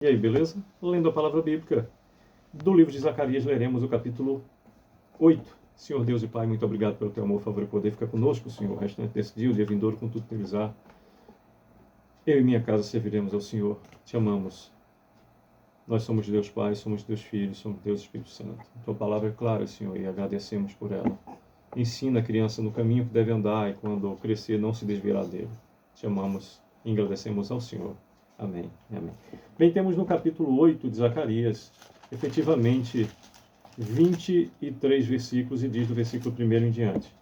E aí, beleza? Lendo a palavra bíblica do livro de Zacarias, leremos o capítulo 8. Senhor Deus e Pai, muito obrigado pelo teu amor, favor e poder. Fica conosco, Senhor, o restante desse dia, o dia vindouro, com tudo que teres há. Eu e minha casa serviremos ao Senhor. Te amamos. Nós somos Deus Pai, somos Deus Filho, somos Deus Espírito Santo. Tua palavra é clara, Senhor, e agradecemos por ela. Ensina a criança no caminho que deve andar e quando crescer não se desviará dele. Te amamos e agradecemos ao Senhor. Amém. Amém. Bem, temos no capítulo 8 de Zacarias, efetivamente, 23 versículos, e diz do versículo 1 em diante: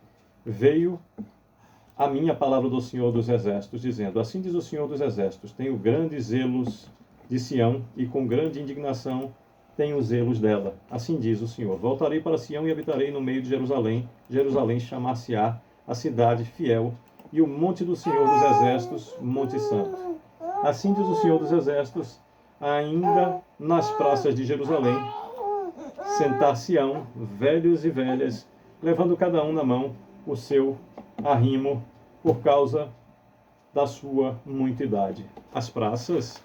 Veio a mim a palavra do Senhor dos Exércitos, dizendo: Assim diz o Senhor dos Exércitos, tenho grandes zelos de Sião, e com grande indignação tenho zelos dela. Assim diz o Senhor: Voltarei para Sião e habitarei no meio de Jerusalém. Jerusalém chamar-se-á a cidade fiel, e o monte do Senhor dos Exércitos, monte santo. Assim diz o Senhor dos Exércitos, ainda nas praças de Jerusalém, sentar-se-ão velhos e velhas, levando cada um na mão o seu arrimo, por causa da sua muita idade. As praças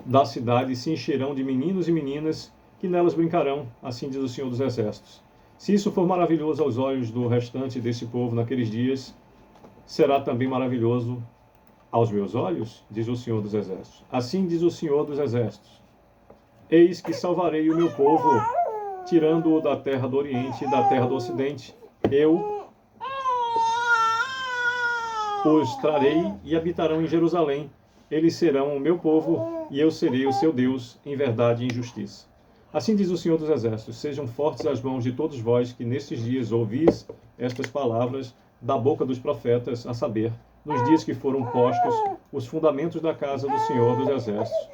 da cidade se encherão de meninos e meninas, que nelas brincarão, assim diz o Senhor dos Exércitos. Se isso for maravilhoso aos olhos do restante desse povo naqueles dias, será também maravilhoso aos meus olhos, diz o Senhor dos Exércitos. Assim diz o Senhor dos Exércitos: Eis que salvarei o meu povo, tirando-o da terra do Oriente e da terra do Ocidente. Eu os trarei e habitarão em Jerusalém. Eles serão o meu povo e eu serei o seu Deus, em verdade e em justiça. Assim diz o Senhor dos Exércitos: Sejam fortes as mãos de todos vós que nestes dias ouvis estas palavras da boca dos profetas, a saber, nos dias que foram postos os fundamentos da casa do Senhor dos Exércitos,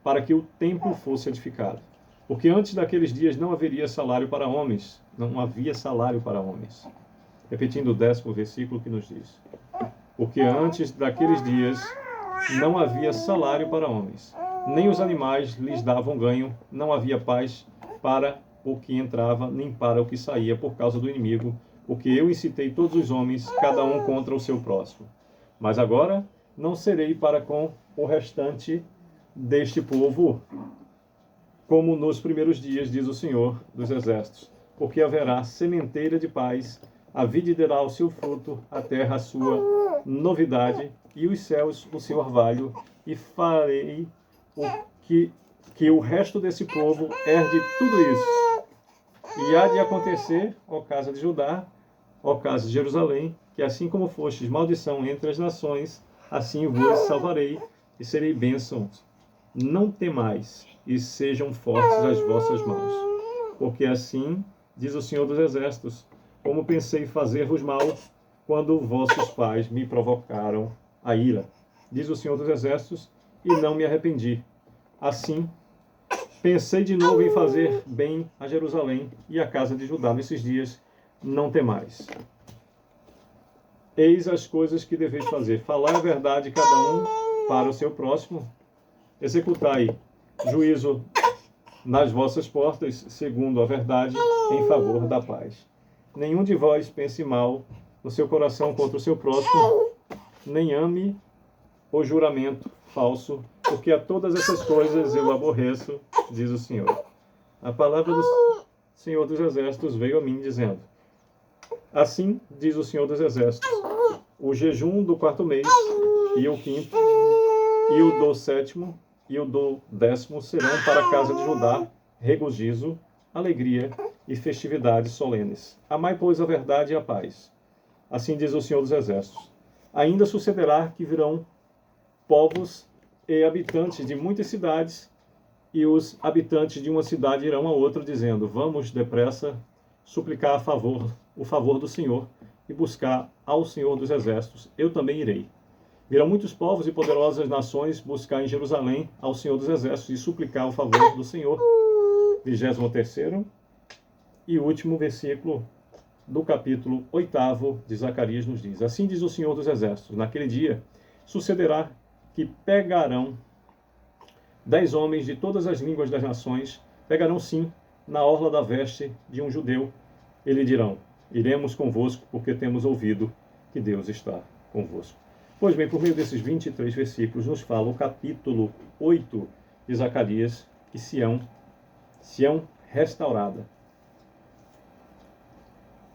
para que o templo fosse edificado. Porque antes daqueles dias não haveria salário para homens, não havia salário para homens. Repetindo o 10º versículo que nos diz: Porque antes daqueles dias não havia salário para homens, nem os animais lhes davam ganho, não havia paz para o que entrava, nem para o que saía por causa do inimigo, porque eu incitei todos os homens, cada um contra o seu próximo. Mas agora não serei para com o restante deste povo como nos primeiros dias, diz o Senhor dos Exércitos, porque haverá sementeira de paz, a vide dará o seu fruto, a terra a sua novidade, e os céus o seu orvalho, e farei que o resto desse povo herde tudo isso. E há de acontecer, ó casa de Judá, ó casa de Jerusalém, que assim como fostes maldição entre as nações, assim vos salvarei e serei bênção. Não temais e sejam fortes as vossas mãos, porque assim diz o Senhor dos Exércitos: como pensei fazer-vos mal quando vossos pais me provocaram a ira, diz o Senhor dos Exércitos, e não me arrependi. Assim pensei de novo em fazer bem a Jerusalém e a casa de Judá nesses dias. Não temais. Eis as coisas que deveis fazer: falai a verdade cada um para o seu próximo, executai juízo nas vossas portas, segundo a verdade, em favor da paz. Nenhum de vós pense mal no seu coração contra o seu próximo, nem ame o juramento falso, porque a todas essas coisas eu aborreço, diz o Senhor. A palavra do Senhor dos Exércitos veio a mim, dizendo: Assim diz o Senhor dos Exércitos: o jejum do 4º mês, e o 5º, e o do 7º, e o do 10º serão para a casa de Judá regozijo, alegria e festividades solenes. Amai, pois, a verdade e a paz. Assim diz o Senhor dos Exércitos. Ainda sucederá que virão povos e habitantes de muitas cidades, e os habitantes de uma cidade irão a outra, dizendo: Vamos depressa suplicar o favor do Senhor e buscar ao Senhor dos Exércitos. Eu também irei. Virão muitos povos e poderosas nações buscar em Jerusalém ao Senhor dos Exércitos e suplicar o favor do Senhor. 23º e último versículo do capítulo 8 de Zacarias nos diz: Assim diz o Senhor dos Exércitos: naquele dia sucederá que pegarão 10 homens de todas as línguas das nações, pegarão sim na orla da veste de um judeu, e lhe dirão: Iremos convosco, porque temos ouvido que Deus está convosco. Pois bem, por meio desses 23 versículos, nos fala o capítulo 8 de Zacarias, que Sião restaurada.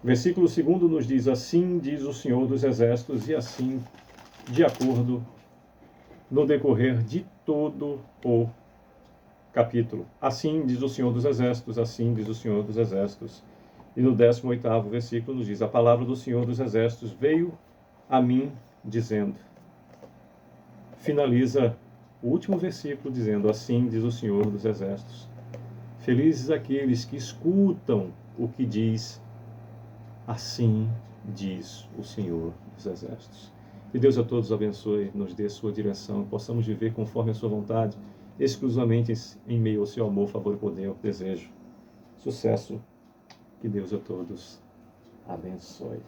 Versículo 2 nos diz: assim diz o Senhor dos Exércitos, e assim, de acordo no decorrer de todo o capítulo. Assim diz o Senhor dos Exércitos, assim diz o Senhor dos Exércitos. E no 18º versículo nos diz: a palavra do Senhor dos Exércitos veio a mim dizendo. Finaliza o último versículo dizendo: assim diz o Senhor dos Exércitos. Felizes aqueles que escutam o que diz, assim diz o Senhor dos Exércitos. Que Deus a todos abençoe, nos dê sua direção, possamos viver conforme a sua vontade, exclusivamente em meio ao seu amor, favor e poder. Eu desejo sucesso. Que Deus a todos abençoe.